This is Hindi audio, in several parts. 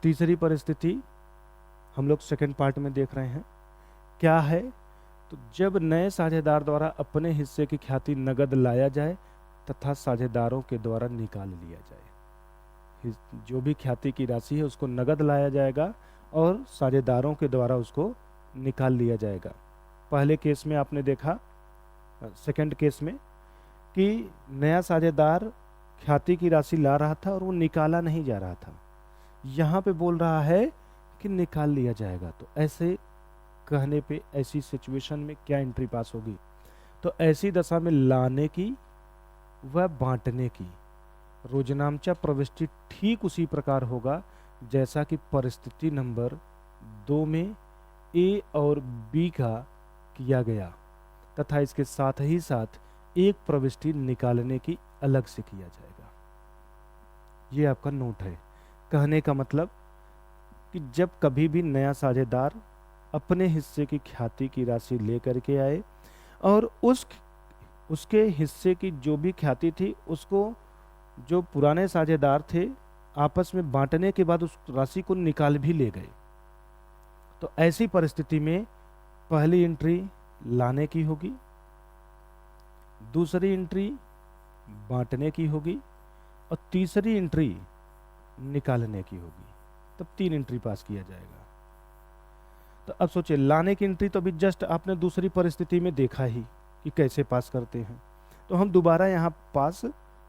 तीसरी परिस्थिति हम लोग सेकंड पार्ट में देख रहे हैं, क्या है? तो जब नए साझेदार द्वारा अपने हिस्से की ख्याति नगद लाया जाए तथा साझेदारों के द्वारा निकाल लिया जाए। जो भी ख्याति की राशि है उसको नगद लाया जाएगा और साझेदारों के द्वारा उसको निकाल लिया जाएगा। पहले केस में आपने देखा, सेकंड केस में, कि नया साझेदार ख्याति की राशि ला रहा था और वो निकाला नहीं जा रहा था। यहाँ पे बोल रहा है कि निकाल लिया जाएगा। तो ऐसे कहने पे ऐसी सिचुएशन में क्या एंट्री पास होगी? तो ऐसी दशा में लाने की व बांटने की रोजनामचा प्रविष्टि ठीक उसी प्रकार होगा जैसा कि परिस्थिति नंबर 2 में ए और बी का किया गया, तथा इसके साथ ही साथ एक प्रविष्टि निकालने की अलग से किया जाएगा। ये आपका नोट है। कहने का मतलब कि जब कभी भी नया साझेदार अपने हिस्से की ख्याति की राशि लेकर के आए और उसके हिस्से की जो भी ख्याति थी उसको जो पुराने साझेदार थे आपस में बांटने के बाद उस राशि को निकाल भी ले गए, तो ऐसी परिस्थिति में पहली एंट्री लाने की होगी, दूसरी एंट्री बांटने की होगी और तीसरी एंट्री निकालने की होगी। तब 3 एंट्री पास किया जाएगा। तो अब सोचिए, लाने की एंट्री तो अभी जस्ट आपने दूसरी परिस्थिति में देखा ही कि कैसे पास करते हैं, तो हम दोबारा यहाँ पास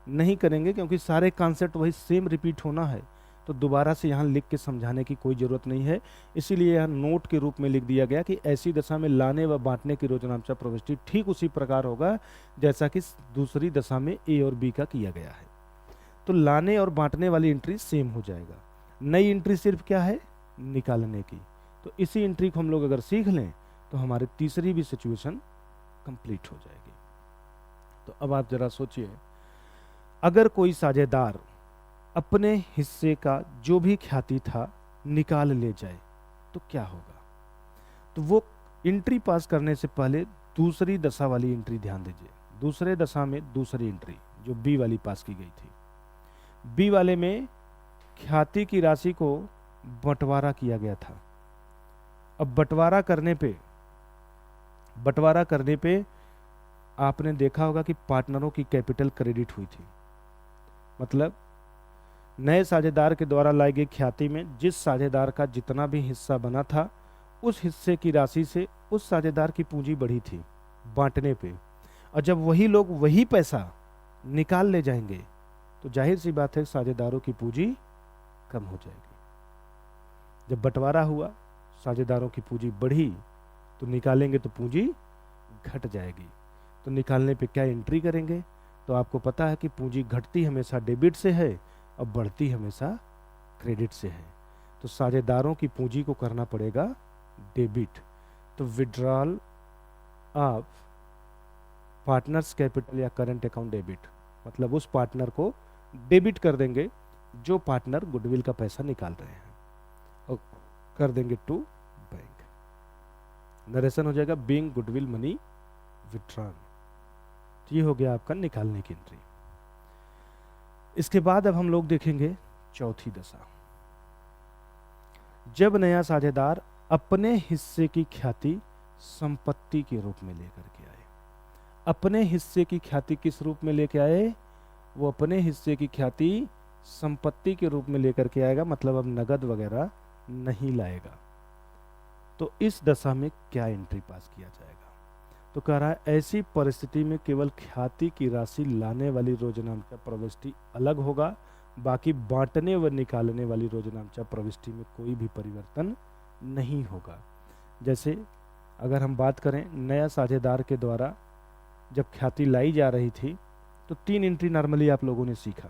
नहीं करेंगे क्योंकि सारे कॉन्सेप्ट वही सेम रिपीट होना है, तो दोबारा से यहाँ लिख के समझाने की कोई ज़रूरत नहीं है। इसीलिए यहाँ नोट के रूप में लिख दिया गया कि ऐसी दशा में लाने व बांटने की रोजनामचा प्रविष्टि ठीक उसी प्रकार होगा जैसा कि दूसरी दशा में ए और बी का किया गया है। तो लाने और बांटने वाली एंट्री सेम हो जाएगा। नई एंट्री सिर्फ क्या है? निकालने की। तो इसी एंट्री को हम लोग अगर सीख लें तो हमारी तीसरी भी सिचुएशन कंप्लीट हो जाएगी। तो अब आप जरा सोचिए, अगर कोई साझेदार अपने हिस्से का जो भी ख्याति था निकाल ले जाए तो क्या होगा? तो वो एंट्री पास करने से पहले दूसरी दशा वाली एंट्री ध्यान दीजिए। दूसरे दशा में दूसरी एंट्री जो बी वाली पास की गई थी, बी वाले में ख्याति की राशि को बंटवारा किया गया था। अब बंटवारा करने पे आपने देखा होगा कि पार्टनरों की कैपिटल क्रेडिट हुई थी। मतलब नए साझेदार के द्वारा लाई गई ख्याति में जिस साझेदार का जितना भी हिस्सा बना था उस हिस्से की राशि से उस साझेदार की पूंजी बढ़ी थी बांटने पे, और जब वही लोग वही पैसा निकाल ले जाएंगे तो जाहिर सी बात है साझेदारों की पूंजी कम हो जाएगी। जब बंटवारा हुआ, साझेदारों की पूंजी बढ़ी, तो निकालेंगे तो पूंजी घट जाएगी। तो निकालने पे क्या एंट्री करेंगे? तो आपको पता है कि पूंजी घटती हमेशा डेबिट से है और बढ़ती हमेशा क्रेडिट से है। तो साझेदारों की पूंजी को करना पड़ेगा डेबिट। तो विड्रॉल ऑफ पार्टनर्स कैपिटल या करंट अकाउंट डेबिट, मतलब उस पार्टनर को डेबिट कर देंगे जो पार्टनर गुडविल का पैसा निकाल रहे हैं, और कर देंगे टू बैंक। नरेशन हो जाएगा बीइंग गुडविल मनी विड्रॉन। तो ये हो गया आपका निकालने की एंट्री। इसके बाद अब हम लोग देखेंगे चौथी दशा। जब नया साझेदार अपने हिस्से की ख्याति संपत्ति के रूप में लेकर के आए। अपने हिस्से की ख्याति किस रूप में लेके आए? वो अपने हिस्से की ख्याति संपत्ति के रूप में लेकर के आएगा, मतलब अब नगद वगैरह नहीं लाएगा। तो इस दशा में क्या एंट्री पास किया जाएगा? तो कह रहा है ऐसी परिस्थिति में केवल ख्याति की राशि लाने वाली रोजनामचा प्रविष्टि अलग होगा, बाकी बांटने व निकालने वाली रोजनामचा प्रविष्टि में कोई भी परिवर्तन नहीं होगा। जैसे अगर हम बात करें नया साझेदार के द्वारा जब ख्याति लाई जा रही थी तो 3 एंट्री नॉर्मली आप लोगों ने सीखा।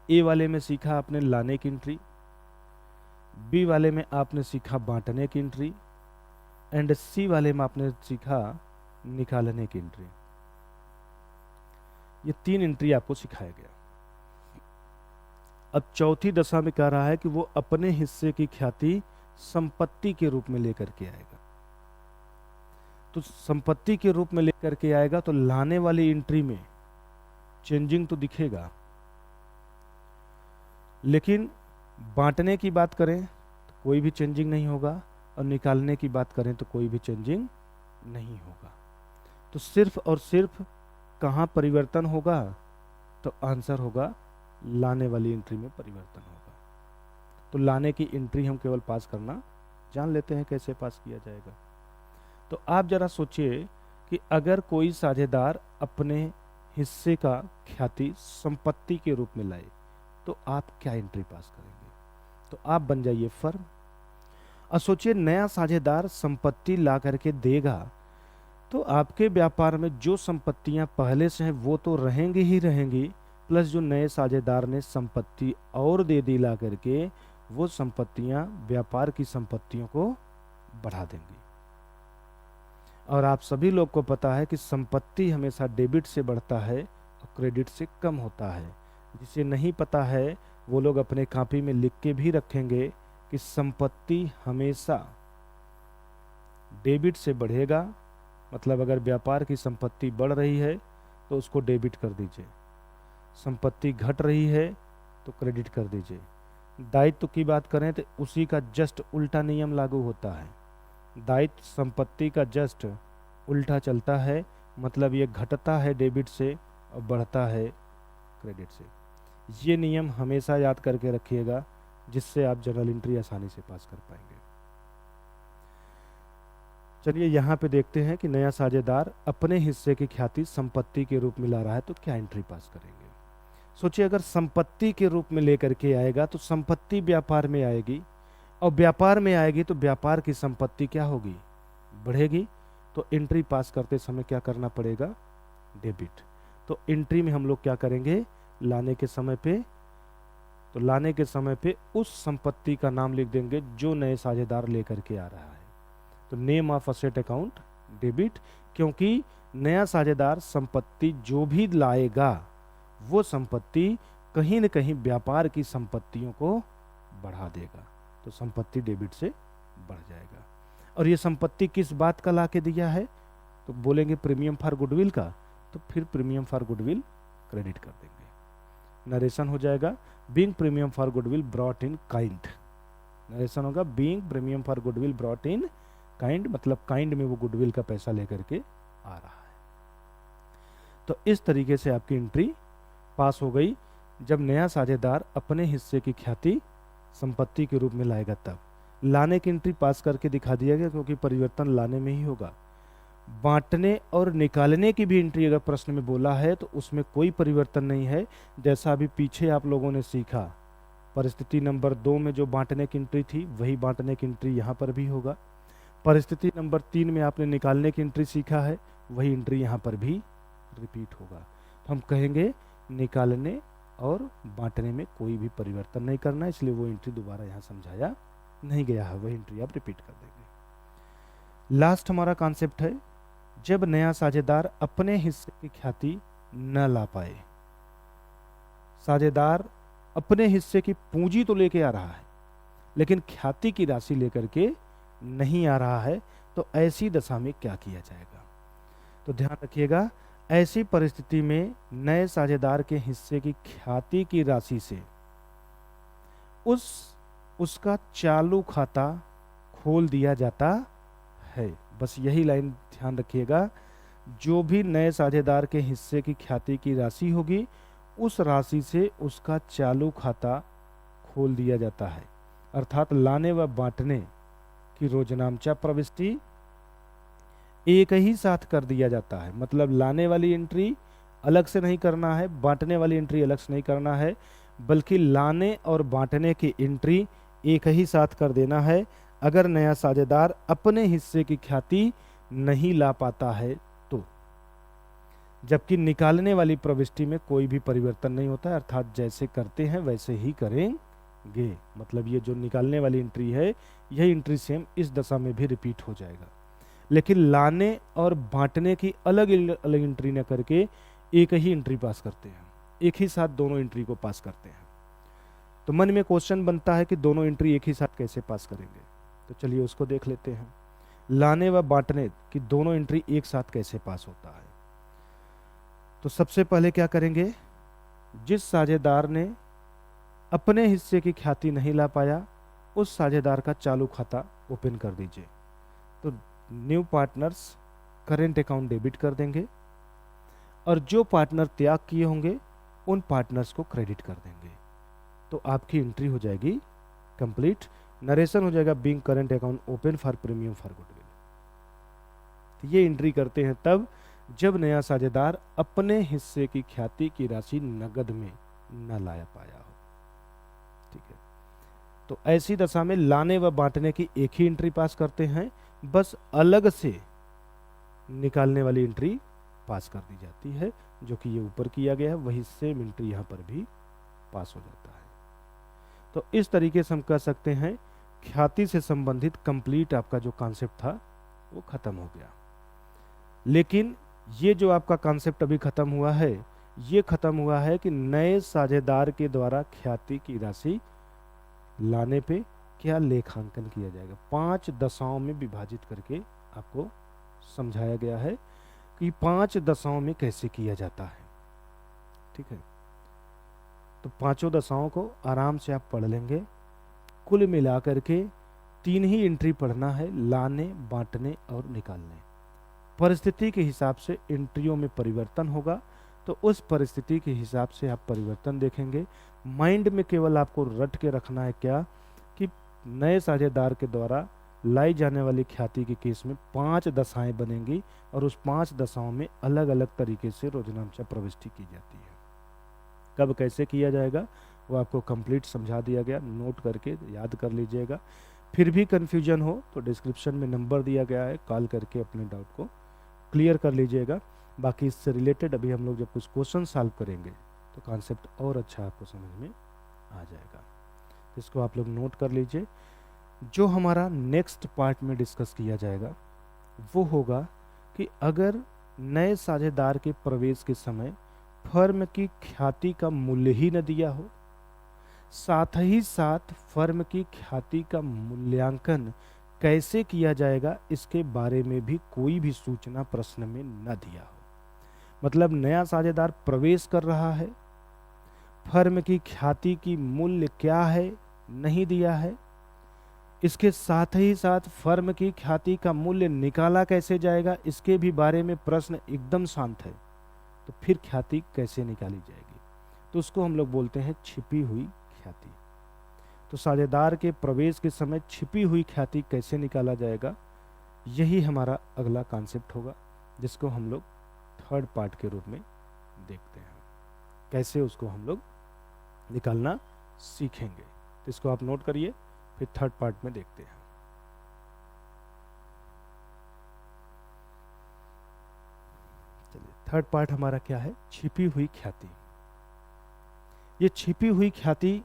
ए वाले में सीखा आपने लाने की एंट्री, बी वाले में आपने सीखा बांटने की एंट्री, एंड सी वाले में आपने सीखा निकालने की एंट्री। ये 3 एंट्री आपको सिखाया गया। अब चौथी दशा में कह रहा है कि वो अपने हिस्से की ख्याति संपत्ति के रूप में लेकर के आएगा। तो संपत्ति के रूप में लेकर के आएगा तो लाने वाली एंट्री में चेंजिंग तो दिखेगा, लेकिन बांटने की बात करें तो कोई भी चेंजिंग नहीं होगा, और निकालने की बात करें तो कोई भी चेंजिंग नहीं होगा। तो सिर्फ और सिर्फ कहाँ परिवर्तन होगा, तो आंसर होगा लाने वाली एंट्री में परिवर्तन होगा। तो लाने की एंट्री हम केवल पास करना जान लेते हैं कैसे पास किया जाएगा। तो आप जरा सोचिए कि अगर कोई साझेदार अपने हिस्से का ख्याति संपत्ति के रूप में लाए तो आप क्या एंट्री पास करेंगे। तो आप बन जाइए फर्म। और सोचिए नया साझेदार संपत्ति ला करके देगा तो आपके व्यापार में जो संपत्तियां पहले से हैं वो तो रहेंगी ही रहेंगी, प्लस जो नए साझेदार ने संपत्ति और दे दी ला करके वो संपत्तियां व्यापार की संपत्तियों को बढ़ा देंगी। और आप सभी लोग को पता है कि संपत्ति हमेशा डेबिट से बढ़ता है और क्रेडिट से कम होता है। जिसे नहीं पता है वो लोग अपने कॉपी में लिख के भी रखेंगे कि संपत्ति हमेशा डेबिट से बढ़ेगा। मतलब अगर व्यापार की संपत्ति बढ़ रही है तो उसको डेबिट कर दीजिए, संपत्ति घट रही है तो क्रेडिट कर दीजिए। दायित्व की बात करें तो उसी का जस्ट उल्टा नियम लागू होता है। दायित्व संपत्ति का जस्ट उल्टा चलता है, मतलब ये घटता है डेबिट से और बढ़ता है क्रेडिट से। ये नियम हमेशा याद करके रखिएगा, जिससे आप जर्नल एंट्री आसानी से पास कर पाएंगे। चलिए यहाँ पे देखते हैं कि नया साझेदार अपने हिस्से की ख्याति संपत्ति के रूप में ला रहा है तो क्या एंट्री पास करेंगे। सोचिए अगर संपत्ति के रूप में लेकर के आएगा तो संपत्ति व्यापार में आएगी, और व्यापार में आएगी तो व्यापार की संपत्ति क्या होगी, बढ़ेगी। तो एंट्री पास करते समय क्या करना पड़ेगा, डेबिट। तो एंट्री में हम लोग क्या करेंगे, लाने के समय पे, तो लाने के समय पे उस संपत्ति का नाम लिख देंगे जो नए साझेदार लेकर के आ रहा है। तो name of asset account debit, क्योंकि नया साझेदार संपत्ति जो भी लाएगा वो संपत्ति कहीं न कहीं व्यापार की संपत्तियों को बढ़ा देगा, तो संपत्ति डेबिट से बढ़ जाएगा। और ये संपत्ति किस बात का ला के दिया है, तो बोलेंगे प्रीमियम फॉर गुडविल का, तो फिर प्रीमियम फॉर गुडविल क्रेडिट कर देंगे। नरेशन हो जाएगा being premium for goodwill brought in kind. Narration होगा being premium for goodwill brought in kind, मतलब काइंड में वो गुडविल का पैसा लेकर के आ रहा है। तो इस तरीके से आपकी एंट्री पास हो गई जब नया साझेदार अपने हिस्से की ख्याति संपत्ति के रूप में लाएगा। तब लाने की एंट्री पास करके दिखा दिया गया, क्योंकि परिवर्तन लाने में ही होगा। बांटने और निकालने की भी एंट्री अगर प्रश्न में बोला है तो उसमें कोई परिवर्तन नहीं है। जैसा अभी पीछे आप लोगों ने सीखा, परिस्थिति नंबर 2 में जो बांटने की एंट्री थी वही बांटने की एंट्री यहाँ पर भी होगा। परिस्थिति नंबर 3 में आपने निकालने की एंट्री सीखा है, वही एंट्री यहाँ पर भी रिपीट होगा। तो हम कहेंगे निकालने और बांटने में कोई भी परिवर्तन नहीं करना, इसलिए वो एंट्री दोबारा यहाँ समझाया नहीं गया है, वही एंट्री आप रिपीट कर देंगे। लास्ट हमारा कॉन्सेप्ट है जब नया साझेदार अपने हिस्से की ख्याति न ला पाए। साझेदार अपने हिस्से की पूंजी तो लेके आ रहा है लेकिन ख्याति की राशि लेकर के नहीं आ रहा है, तो ऐसी दशा में क्या किया जाएगा। तो ध्यान रखिएगा, ऐसी परिस्थिति में नए साझेदार के हिस्से की ख्याति की राशि से उसका चालू खाता खोल दिया जाता है। बस यही लाइन ध्यान रखिएगा, जो भी नए साझेदार के हिस्से की ख्याति की राशि होगी उस राशि से उसका चालू खाता खोल दिया जाता है। अर्थात लाने व बांटने की रोजनामचा प्रविष्टि एक ही साथ कर दिया जाता है। मतलब लाने वाली एंट्री अलग से नहीं करना है, बांटने वाली एंट्री अलग से नहीं करना है, बल्कि लाने और बांटने की एंट्री एक ही साथ कर देना है अगर नया साझेदार अपने हिस्से की ख्याति नहीं ला पाता है तो। जबकि निकालने वाली प्रविष्टि में कोई भी परिवर्तन नहीं होता है, अर्थात जैसे करते हैं वैसे ही करेंगे। मतलब ये जो निकालने वाली एंट्री है यही एंट्री सेम इस दशा में भी रिपीट हो जाएगा। लेकिन लाने और बांटने की अलग अलग एंट्री न करके एक ही एंट्री पास करते हैं, एक ही साथ दोनों एंट्री को पास करते हैं। तो मन में क्वेश्चन बनता है कि दोनों एंट्री एक ही साथ कैसे पास करेंगे। तो चलिए उसको देख लेते हैं, लाने व बांटने की दोनों एंट्री एक साथ कैसे पास होता है। तो सबसे पहले क्या करेंगे, जिस साझेदार ने अपने हिस्से की ख्याति नहीं ला पाया, उस साझेदार का चालू खाता ओपन कर दीजिए। तो new partners current account debit कर देंगे और जो पार्टनर त्याग किए होंगे उन पार्टनर्स को क्रेडिट कर देंगे। तो आपकी एंट्री हो जाएगी कंप्लीट। नरेशन हो जाएगा being current account open for premium for goodwill. तो ये एंट्री करते हैं तब जब नया साझेदार अपने हिस्से की ख्याति की राशि नगद में न लाया पाया हो। ठीक है, तो ऐसी दशा में लाने व बांटने की एक ही एंट्री पास करते हैं, बस अलग से निकालने वाली एंट्री पास कर दी जाती है। जो कि ये ऊपर किया गया है वही सेम एंट्री यहाँ पर भी पास हो जाता है। तो इस तरीके से हम कह सकते हैं ख्याति से संबंधित कंप्लीट आपका जो कॉन्सेप्ट था वो खत्म हो गया। लेकिन ये जो आपका कॉन्सेप्ट अभी खत्म हुआ है, ये खत्म हुआ है कि नए साझेदार के द्वारा ख्याति की राशि लाने पे क्या लेखांकन किया जाएगा। 5 दशाओं में विभाजित करके आपको समझाया गया है कि 5 दशाओं में कैसे किया जाता है। ठीक है, तो 5 दशाओं को आराम से आप पढ़ लेंगे। कुल मिलाकर के 3 ही एंट्री पढ़ना है, लाने, बांटने और निकालने। परिस्थिति के हिसाब से एंट्रियों में परिवर्तन होगा, तो उस परिस्थिति के हिसाब से आप परिवर्तन देखेंगे। माइंड में केवल आपको रट के रखना है क्या कि नए साझेदार के द्वारा लाई जाने वाली ख्याति के केस में 5 दशाएं बनेंगी और उस 5 दशाओं में अलग अलग तरीके से रोजनामचा प्रविष्टि की जाती है। कब कैसे किया जाएगा वो आपको कंप्लीट समझा दिया गया, नोट करके याद कर लीजिएगा। फिर भी कन्फ्यूजन हो तो डिस्क्रिप्शन में नंबर दिया गया है, कॉल करके अपने डाउट को क्लियर कर लीजिएगा। बाकी इससे रिलेटेड अभी हम लोग जब कुछ क्वेश्चन सॉल्व करेंगे तो कॉन्सेप्ट और अच्छा आपको समझ में आ जाएगा। इसको आप लोग नोट कर लीजिए। जो हमारा नेक्स्ट पार्ट में डिस्कस किया जाएगा वो होगा कि अगर नए साझेदार के प्रवेश के समय फर्म की ख्याति का मूल्य ही न दिया हो, साथ ही साथ फर्म की ख्याति का मूल्यांकन कैसे किया जाएगा इसके बारे में भी कोई भी सूचना प्रश्न में न दिया हो। मतलब नया साझेदार प्रवेश कर रहा है, फर्म की ख्याति की मूल्य क्या है नहीं दिया है, इसके साथ ही साथ फर्म की ख्याति का मूल्य निकाला कैसे जाएगा इसके भी बारे में प्रश्न एकदम शांत है, तो फिर ख्याति कैसे निकाली जाएगी, तो उसको हम लोग बोलते हैं छिपी हुई ख्याति। तो साझेदार के प्रवेश के समय छिपी हुई ख्याति कैसे निकाला जाएगा, यही हमारा अगला कॉन्सेप्ट होगा, जिसको हम लोग थर्ड पार्ट के रूप में देखते हैं। कैसे उसको हम लोग निकालना सीखेंगे, तो इसको आप नोट करिए, फिर थर्ड पार्ट में देखते हैं। चलिए, थर्ड पार्ट हमारा क्या है, छिपी हुई ख्याति। ये छिपी हुई ख्याति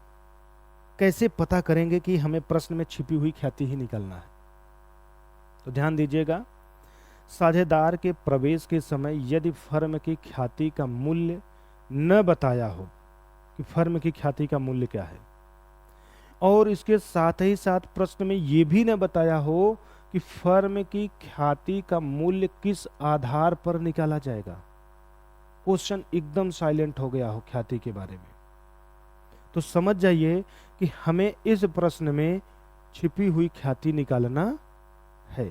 कैसे पता करेंगे कि हमें प्रश्न में छिपी हुई ख्याति ही निकालना है। तो ध्यान दीजिएगा, साझेदार के प्रवेश के समय यदि फर्म की ख्याति का मूल्य न बताया हो कि फर्म की ख्याति का मूल्य क्या है, और इसके साथ ही साथ प्रश्न में यह भी न बताया हो कि फर्म की ख्याति का मूल्य किस आधार पर निकाला जाएगा, क्वेश्चन एकदम साइलेंट हो गया हो ख्याति के बारे में, तो समझ जाइए कि हमें इस प्रश्न में छिपी हुई ख्याति निकालना है।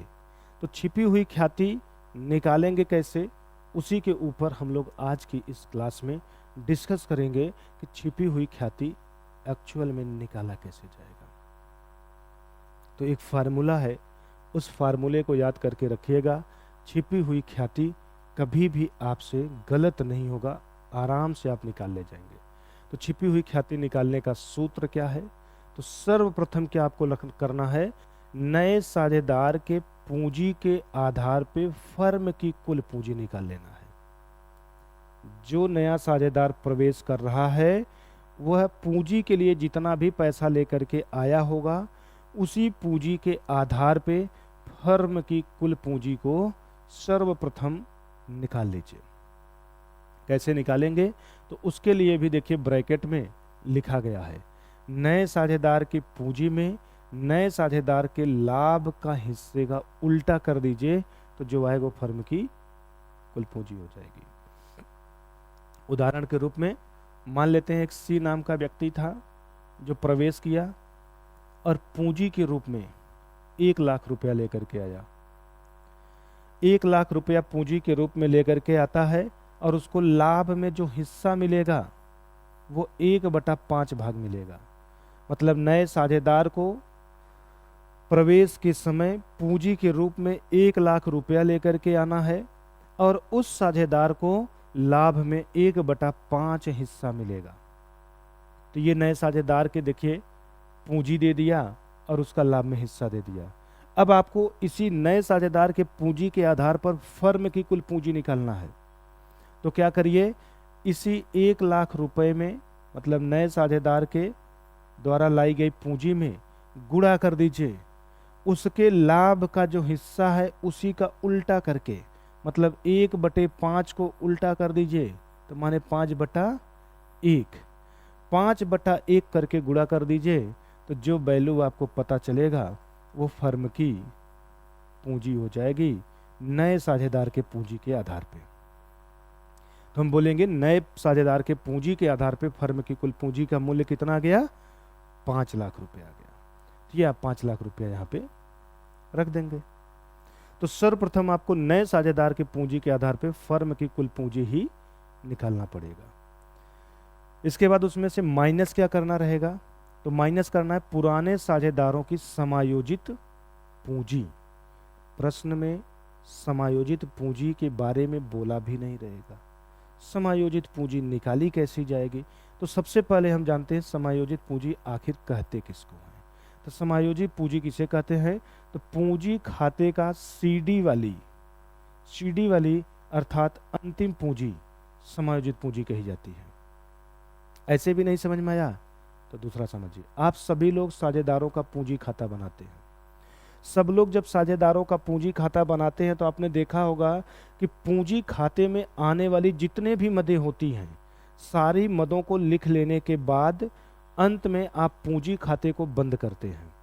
तो छिपी हुई ख्याति निकालेंगे कैसे, उसी के ऊपर हम लोग आज की इस क्लास में डिस्कस करेंगे कि छिपी हुई ख्याति एक्चुअल में निकाला कैसे जाएगा। तो एक फार्मूला है, उस फार्मूले को याद करके रखिएगा। छिपी हुई ख्याति कभी भी आपसे गलत नहीं होगा, आराम से आप निकाल ले जाएंगे। तो छिपी हुई ख्याति निकालने का सूत्र क्या है, तो सर्वप्रथम क्या आपको करना है, नए साझेदार के पूंजी के आधार पे फर्म की कुल पूंजी निकाल लेना है। जो नया साझेदार प्रवेश कर रहा है वह पूंजी के लिए जितना भी पैसा लेकर के आया होगा, उसी पूंजी के आधार पे फर्म की कुल पूंजी को सर्वप्रथम निकाल लीजिए। कैसे निकालेंगे, तो उसके लिए भी देखिए ब्रैकेट में लिखा गया है, नए साझेदार की पूंजी में नए साझेदार के लाभ का हिस्से का उल्टा कर दीजिए, तो जो आएगा वो फर्म की कुल पूंजी हो जाएगी। उदाहरण के रूप में मान लेते हैं एक सी नाम का व्यक्ति था, जो प्रवेश किया और पूंजी के रूप में 1 लाख रुपया लेकर के आया। 1 लाख रुपया पूंजी के रूप में लेकर के आता है और उसको लाभ में जो हिस्सा मिलेगा वो 1/5 भाग मिलेगा। मतलब नए साझेदार को प्रवेश के समय पूंजी के रूप में 1 लाख रुपया लेकर के आना है और उस साझेदार को लाभ में 1/5 हिस्सा मिलेगा। तो ये नए साझेदार के देखिए पूंजी दे दिया और उसका लाभ में हिस्सा दे दिया। अब आपको इसी नए साझेदार के पूंजी के आधार पर फर्म की कुल पूंजी निकालना है। तो क्या करिए, इसी 1 लाख रुपए में मतलब नए साझेदार के द्वारा लाई गई पूंजी में गुणा कर दीजिए उसके लाभ का जो हिस्सा है उसी का उल्टा करके, मतलब 1/5 को उल्टा कर दीजिए तो माने 5/1। 5/1 करके गुणा कर दीजिए तो जो वैल्यू आपको पता चलेगा वो फर्म की पूंजी हो जाएगी नए साझेदार के पूंजी के आधार पे। तो हम बोलेंगे नए साझेदार के पूंजी के आधार पे फर्म की कुल पूंजी का मूल्य कितना आ गया, 5 लाख रुपए आ गया। ये आप 5 लाख रुपया यहाँ पे रख देंगे। तो सर्वप्रथम आपको नए साझेदार के पूंजी के आधार पे फर्म की कुल पूंजी ही निकालना पड़ेगा। इसके बाद उसमें से माइनस क्या करना रहेगा, तो माइनस करना है पुराने साझेदारों की समायोजित पूंजी। प्रश्न में समायोजित पूंजी के बारे में बोला भी नहीं रहेगा। समायोजित पूंजी निकाली कैसी जाएगी, तो सबसे पहले हम जानते हैं समायोजित पूंजी आखिर कहते किसको हैं। तो समायोजित पूंजी किसे कहते हैं, तो पूंजी खाते का सीडी वाली अर्थात अंतिम पूंजी समायोजित पूंजी कही जाती है। ऐसे भी नहीं समझ में आया तो दूसरा समझिए। आप सभी लोग साझेदारों का पूंजी खाता बनाते हैं। सब लोग जब साझेदारों का पूंजी खाता बनाते हैं तो आपने देखा होगा कि पूंजी खाते में आने वाली जितने भी मदें होती हैं सारी मदों को लिख लेने के बाद अंत में आप पूंजी खाते को बंद करते हैं।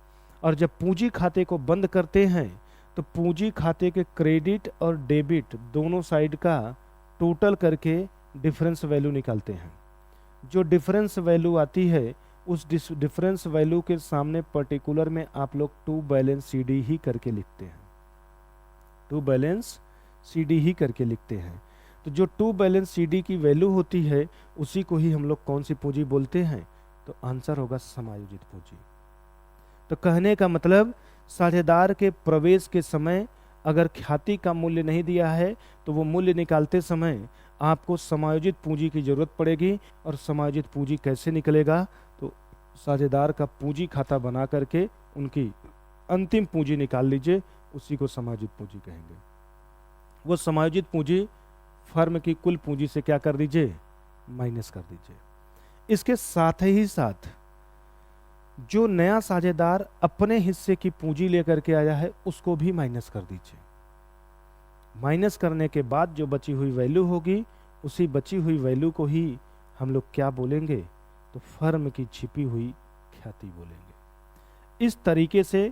और जब पूंजी खाते को बंद करते हैं तो पूंजी खाते के क्रेडिट और डेबिट दोनों साइड का टोटल करके डिफरेंस वैल्यू निकालते हैं। जो डिफरेंस वैल्यू आती है उस डिफरेंस वैल्यू के सामने पर्टिकुलर में आप लोग टू बैलेंस सीडी ही करके लिखते हैं। टू बैलेंस सीडी ही करके लिखते हैं। तो जो टू बैलेंस सीडी की वैल्यू होती है उसी को ही हम लोग कौन सी पूंजी बोलते हैं, तो आंसर होगा समायोजित पूंजी। तो कहने का मतलब साझेदार के प्रवेश के समय अगर ख्याति का मूल्य नहीं दिया है तो वो मूल्य निकालते समय आपको समायोजित पूंजी की जरूरत पड़ेगी। और समायोजित पूंजी कैसे निकलेगा, तो साझेदार का पूंजी खाता बना करके उनकी अंतिम पूंजी निकाल लीजिए, उसी को समायोजित पूंजी कहेंगे। वो समायोजित पूंजी फर्म की कुल पूंजी से क्या कर दीजिए, माइनस कर दीजिए। इसके साथ ही साथ जो नया साझेदार अपने हिस्से की पूंजी लेकर के आया है उसको भी माइनस कर दीजिए। माइनस करने के बाद जो बची हुई वैल्यू होगी उसी बची हुई वैल्यू को ही हम लोग क्या बोलेंगे, तो फर्म की छिपी हुई ख्याति बोलेंगे। इस तरीके से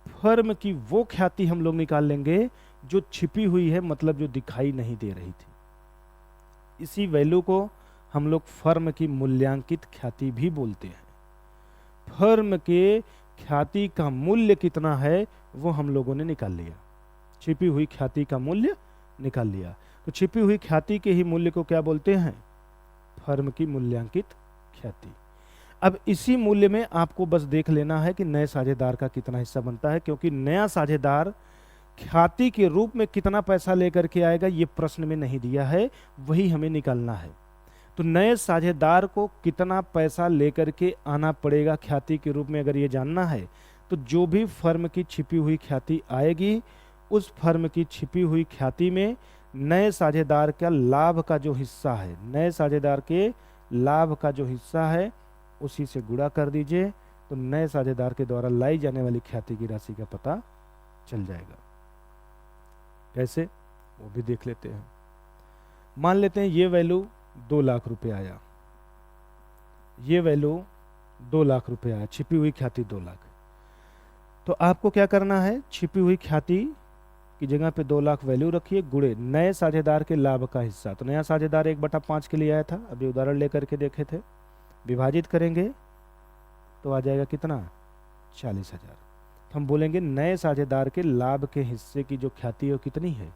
फर्म की वो ख्याति हम लोग निकाल लेंगे जो छिपी हुई है, मतलब जो दिखाई नहीं दे रही थी। इसी वैल्यू को हम लोग फर्म की मूल्यांकित ख्याति भी बोलते हैं। फर्म के ख्याति का मूल्य कितना है वो हम लोगों ने निकाल लिया, छिपी हुई ख्याति का मूल्य निकाल लिया। तो छिपी हुई ख्याति के ही मूल्य को क्या बोलते हैं, फर्म की मूल्यांकित ख्याति। अब इसी मूल्य में आपको बस देख लेना है कि नए साझेदार का कितना हिस्सा बनता है, क्योंकि नया साझेदार ख्याति के रूप में कितना पैसा लेकर के आएगा ये प्रश्न में नहीं दिया है, वही हमें निकालना है। तो नए साझेदार को कितना पैसा लेकर के आना पड़ेगा ख्याति के रूप में, अगर ये जानना है तो जो भी फर्म की छिपी हुई ख्याति आएगी उस फर्म की छिपी हुई ख्याति में नए साझेदार का लाभ का जो हिस्सा है, नए साझेदार के लाभ का जो हिस्सा है उसी से गुणा कर दीजिए, तो नए साझेदार के द्वारा लाई जाने वाली ख्याति की राशि का पता चल जाएगा। कैसे, वो भी देख लेते हैं। मान लेते हैं ये वैल्यू 2 लाख रुपए आया, ये वैल्यू 2 लाख रुपए आया, छिपी हुई ख्याति 2 लाख। तो आपको क्या करना है, छिपी हुई ख्याति की जगह पे 2 लाख वैल्यू रखिए, गुणे नए साझेदार के लाभ का हिस्सा। तो नया साझेदार 1/5 के लिए आया था, अभी उदाहरण लेकर के देखे थे, विभाजित करेंगे तो आ जाएगा कितना, 40,000। तो हम बोलेंगे नए साझेदार के लाभ के हिस्से की जो ख्याति है वो कितनी है,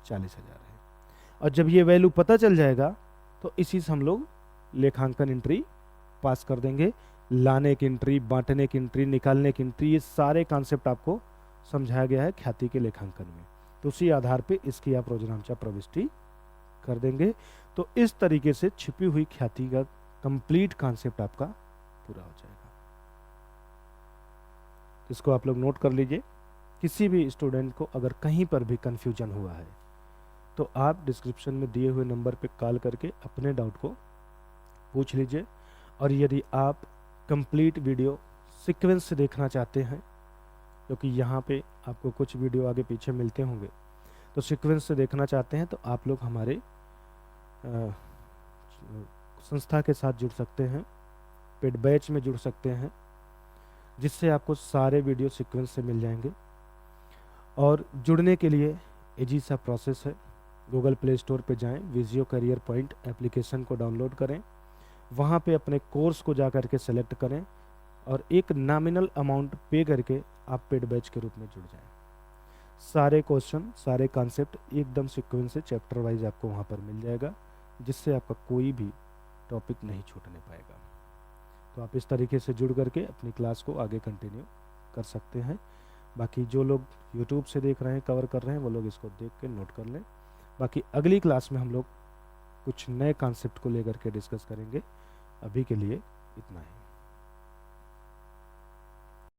40,000 है। और जब ये वैल्यू पता चल जाएगा तो इसी से हम लोग लेखांकन एंट्री पास कर देंगे। लाने की एंट्री, बांटने की एंट्री, निकालने की एंट्री, ये सारे कॉन्सेप्ट आपको समझाया गया है ख्याति के लेखांकन में। तो उसी आधार पे इसकी आप रोजनामचा प्रविष्टि कर देंगे। तो इस तरीके से छिपी हुई ख्याति का कंप्लीट कॉन्सेप्ट आपका पूरा हो जाएगा। इसको आप लोग नोट कर लीजिए। किसी भी स्टूडेंट को अगर कहीं पर भी कंफ्यूजन हुआ है तो आप डिस्क्रिप्शन में दिए हुए नंबर पे कॉल करके अपने डाउट को पूछ लीजिए। और यदि आप कंप्लीट वीडियो सीक्वेंस से देखना चाहते हैं, क्योंकि यहाँ पे आपको कुछ वीडियो आगे पीछे मिलते होंगे, तो सीक्वेंस से देखना चाहते हैं तो आप लोग हमारे संस्था के साथ जुड़ सकते हैं, पेड बैच में जुड़ सकते हैं, जिससे आपको सारे वीडियो सीक्वेंस से मिल जाएंगे। और जुड़ने के लिए इजी सा प्रोसेस है। गूगल प्ले स्टोर पे जाएं, विजियो करियर पॉइंट एप्लीकेशन को डाउनलोड करें, वहाँ पे अपने कोर्स को जा कर के सेलेक्ट करें और एक नॉमिनल अमाउंट पे करके आप पेड बैच के रूप में जुड़ जाएं। सारे क्वेश्चन, सारे कॉन्सेप्ट एकदम सीक्वेंस से चैप्टर वाइज आपको वहाँ पर मिल जाएगा, जिससे आपका कोई भी टॉपिक नहीं छूटने पाएगा। तो आप इस तरीके से जुड़ करके अपनी क्लास को आगे कंटिन्यू कर सकते हैं। बाकी जो लोग यूट्यूब से देख रहे हैं, कवर कर रहे हैं, वो लोग इसको देख के नोट कर लें। बाकी अगली क्लास में हम लोग कुछ नए कॉन्सेप्ट को लेकर के डिस्कस करेंगे। अभी के लिए इतना ही।